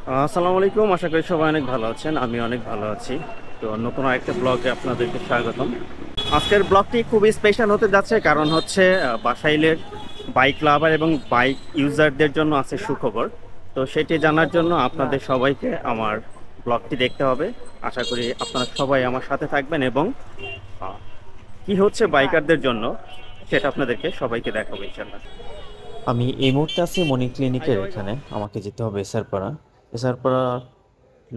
আসসালামু আলাইকুম, আশা করি সবাই অনেক ভালো আছেন। আমি অনেক ভালো আছি। তো নতুন আরেকটা ব্লগে আপনাদেরকে স্বাগতম। আজকের ব্লগটি খুবই স্পেশাল হতে যাচ্ছে, কারণ হচ্ছে বাসাইলের বাইক লাভার এবং বাইক ইউজারদের জন্য আছে সুখবর। তো সেটি জানার জন্য আপনাদের সবাইকে আমার ব্লগটি দেখতে হবে। আশা করি আপনারা সবাই আমার সাথে থাকবেন এবং কি হচ্ছে বাইকারদের জন্য সেটা আপনাদেরকে সবাইকে দেখাবো ইনশাআল্লাহ। আমি এই মুহূর্তে আছি মনি ক্লিনিকের এখানে। আমাকে যেতে হবে এসআরপাড়া। এসআরপাড়া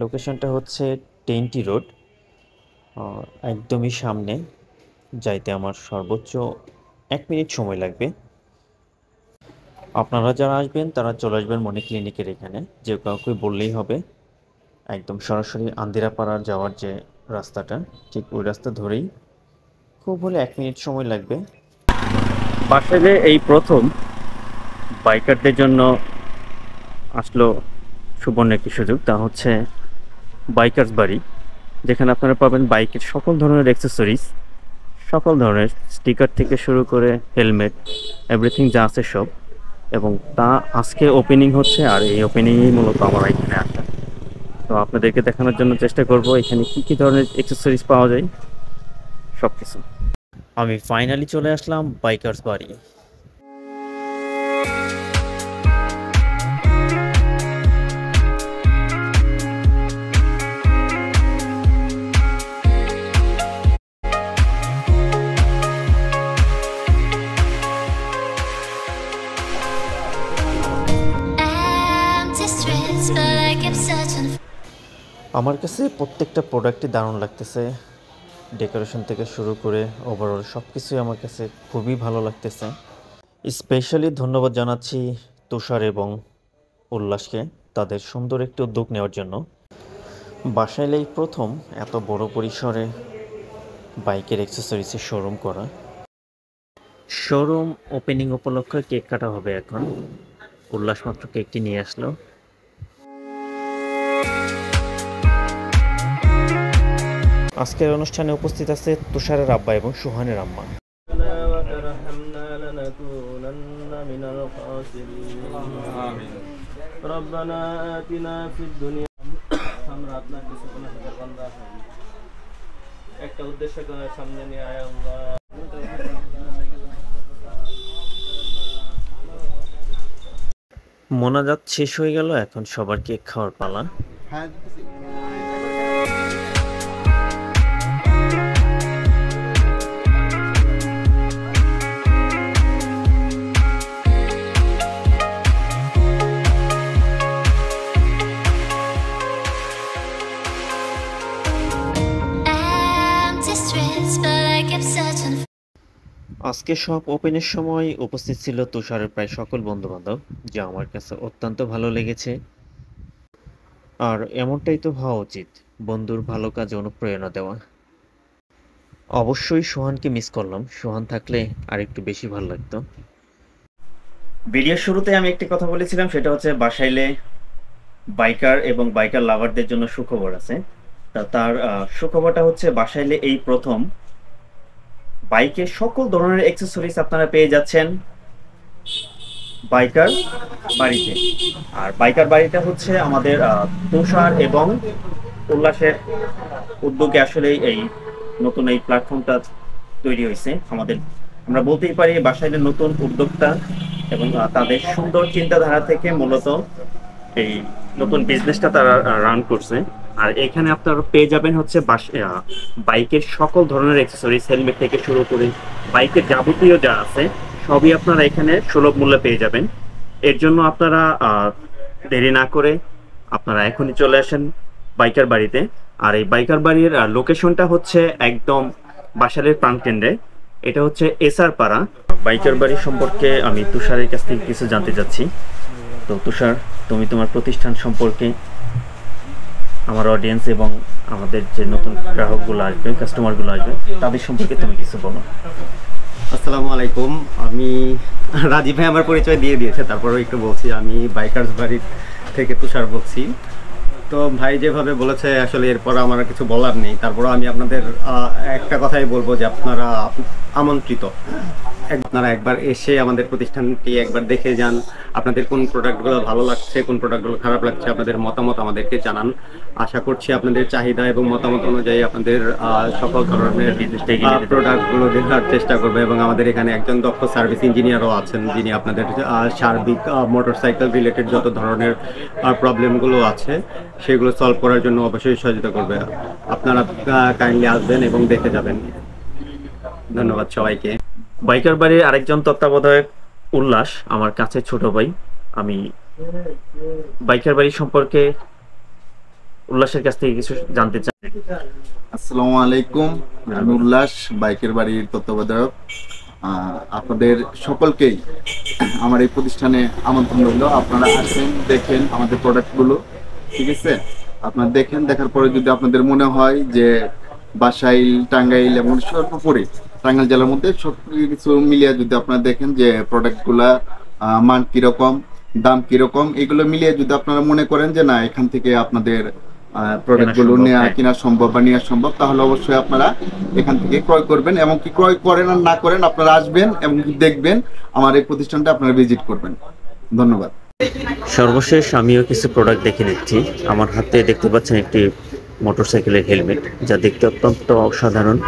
লোকেশনটা হচ্ছে টেন্টি রোড, একদমই সামনে। যাইতে আমার সর্বোচ্চ 1 মিনিট সময় লাগবে। আপনারা যারা আসবেন তারা চলে আসবেন মনি ক্লিনিকের এখানে, যে কাউকে বললেই হবে। একদম সরাসরি আন্দিরাপাড়া যাওয়ার যে রাস্তাটা, ঠিক ওই রাস্তা ধরেই খুব হলে 1 মিনিট সময় লাগবে। বাসাইলে এই প্রথম বাইকারদের জন্য আসলো সুবর্ণ একটি সুযোগ, তা হচ্ছে বাইকার্স বাড়ি, যেখানে আপনারা পাবেন বাইকের সকল ধরনের অ্যাক্সেসরিজ, সকল ধরনের স্টিকার থেকে শুরু করে হেলমেট, এভরিথিং যা আছে সব। এবং তা আজকে ওপেনিং হচ্ছে, আর এই ওপেনিংয়েই মূলত আমরা এখানে আসা। তো আপনাদেরকে দেখানোর জন্য চেষ্টা করব এখানে কি কি ধরনের অ্যাক্সেসরিজ পাওয়া যায়, সব কিছু। আমি ফাইনালি চলে আসলাম বাইকার্স বাড়ি। আমার কাছে প্রত্যেকটা প্রোডাক্টই দারুণ লাগতেছে। ডেকোরেশন থেকে শুরু করে ওভারঅল সব কিছুই আমার কাছে খুবই ভালো লাগতেছে। স্পেশালি ধন্যবাদ জানাচ্ছি তুষার এবং উল্লাসকে তাদের সুন্দর একটি উদ্যোগ নেওয়ার জন্য। বাসাইলেই প্রথম এত বড় পরিসরে বাইকের অ্যাক্সেসরিজের শোরুম করা। শোরুম ওপেনিং উপলক্ষে কেক কাটা হবে এখন। উল্লাস মাত্র কেকটি নিয়ে আসলো। আজকের অনুষ্ঠানে উপস্থিত আছে তুষারের আব্বা এবং সুহানের আম্মা। একটা উদ্দেশ্য করে সামনে নিয়ে আয় আল্লাহ। মোনাজাত শেষ হয়ে গেল, এখন সবার কেক খাওয়ার পালা। আজকে সব ওপেনের সময় উপস্থিত ছিল তুষারের প্রায় সকল বন্ধুবান্ধব, যা আমার কাছে অত্যন্ত ভালো লেগেছে। আর এমনটাই তো হওয়া উচিত, বন্ধুর ভালো কাজে অনুপ্রেরণা দেওয়া। অবশ্যই সোহানকে মিস করলাম, সোহান থাকলে আর একটু বেশি ভালো লাগতো। ভিডিওর শুরুতে আমি একটি কথা বলেছিলাম, সেটা হচ্ছে বাসাইলে বাইকার এবং বাইকার লাভারদের জন্য সুখবর আছে। তার সুখবরটা হচ্ছে বাসাইলে এই প্রথম বাইকের সকল ধরনের অ্যাক্সেসরিজ আপনারা পেয়ে যাচ্ছেন বাইকার বাড়িতে। আর বাইকার বাড়িটা হচ্ছে আমাদের তুষার এবং উল্লাসের উদ্যোগে আসলে এই নতুন এই প্ল্যাটফর্মটা তৈরি হয়েছে। আমরা বলতেই পারি বাসাইলের নতুন উদ্যোক্তা, এবং তাদের সুন্দর চিন্তাধারা থেকে মূলত এই নতুন বিজনেসটা তারা রান করছে। আর এখানে আপনারা পেয়ে যাবেন হচ্ছে বাইকের সকল ধরনের অ্যাক্সেসরিজ, হেলমেট থেকে শুরু করে বাইকের যাবতীয় যা আছে সবই আপনারা এখানে সুলভ মূল্যে পেয়ে যাবেন। এর জন্য আপনারা দেরি না করে আপনারা এখনই চলে আসেন বাইকার বাড়িতে। আর এই বাইকার বাড়ির লোকেশনটা হচ্ছে একদম বাসাইলের প্রাণকেন্দ্রে। এটা হচ্ছে এসআর পাড়া। বাইকার বাড়ি সম্পর্কে আমি তুষারের কাছ থেকে কিছু জানতে চাচ্ছি। তো তুষার, তুমি তোমার প্রতিষ্ঠান সম্পর্কে আমার অডিয়েন্স এবং আমাদের যে নতুন গ্রাহকগুলো আসবে, কাস্টমারগুলো আসবে, তাদের সম্পর্কে তুমি কিছু বলো। আসসালামু আলাইকুম। আমি রাজীব ভাই আমার পরিচয় দিয়ে দিয়েছে, তারপরেও একটু বলছি। আমি বাইকার্স বাড়ি থেকে তুষার বলছি। তো ভাই যেভাবে বলেছে আসলে এরপর আমার কিছু বলার নেই। তারপরও আমি আপনাদের একটা কথাই বলবো যে আমন্ত্রিত। আপনারা একবার এসে আমাদের প্রতিষ্ঠানটি একবার দেখে যান, আপনাদের কোন প্রোডাক্টগুলো ভালো লাগছে, কোন প্রোডাক্টগুলো খারাপ লাগছে, আপনাদের মতামত আমাদেরকে জানান। আশা করছি আপনাদের চাহিদা এবং মতামত অনুযায়ী আপনাদের সকল ধরনের প্রোডাক্টগুলো দেখার চেষ্টা করবে। এবং আমাদের এখানে একজন দক্ষ সার্ভিস ইঞ্জিনিয়ারও আছেন, যিনি আপনাদের সার্বিক মোটরসাইকেল রিলেটেড যত ধরনের প্রবলেমগুলো আছে সেগুলো সলভ করার জন্য অবশ্যই সহযোগিতা করবে। আপনারা কাইন্ডলি আসবেন এবং দেখে যাবেন। ধন্যবাদ সবাইকে। বাইকার বাড়ির আরেকজন তত্ত্বাবধায়ক উল্লাস, আমার কাছে ছোট ভাই। আমি বাইকার বাড়ি সম্পর্কে উল্লাসের কাছ থেকে কিছু জানতে চাই। আসসালামু আলাইকুম, আমি উল্লাস, বাইকের বাড়ির তত্ত্বাবধায়ক। আপনাদের সকলকেই আমার এই প্রতিষ্ঠানে আমন্ত্রণ রইল। আপনারা আসেন, দেখেন আমাদের প্রোডাক্টগুলো, ঠিক আছে? আপনারা দেখেন, দেখার পরে যদি আপনাদের মনে হয় যে বাসাইল, টাঙ্গাইল এবং সর্বোপরি টাঙ্গাইল জেলার মধ্যে সব কিছু মিলিয়ে যদি আপনারা দেখেন যে প্রোডাক্টগুলা মান কীরকম, দাম কীরকম, এগুলো মিলিয়ে যদি আপনারা মনে করেন যে না এখান থেকে আপনাদের প্রোডাক্টগুলো কেনা সম্ভব বা নেওয়া সম্ভব, তাহলে অবশ্যই আপনারা এখান থেকে ক্রয় করবেন। এবং কি ক্রয় করেন আর না করেন, আপনারা আসবেন এবং দেখবেন আমার এই প্রতিষ্ঠানটা, আপনারা ভিজিট করবেন। ধন্যবাদ। সর্বশেষ আমিও কিছু প্রোডাক্ট দেখে নিচ্ছি। আমার হাতে দেখতে পাচ্ছেন একটি মোটরসাইকেলের হেলমেট, যা দেখতে অত্যন্ত অসাধারণ।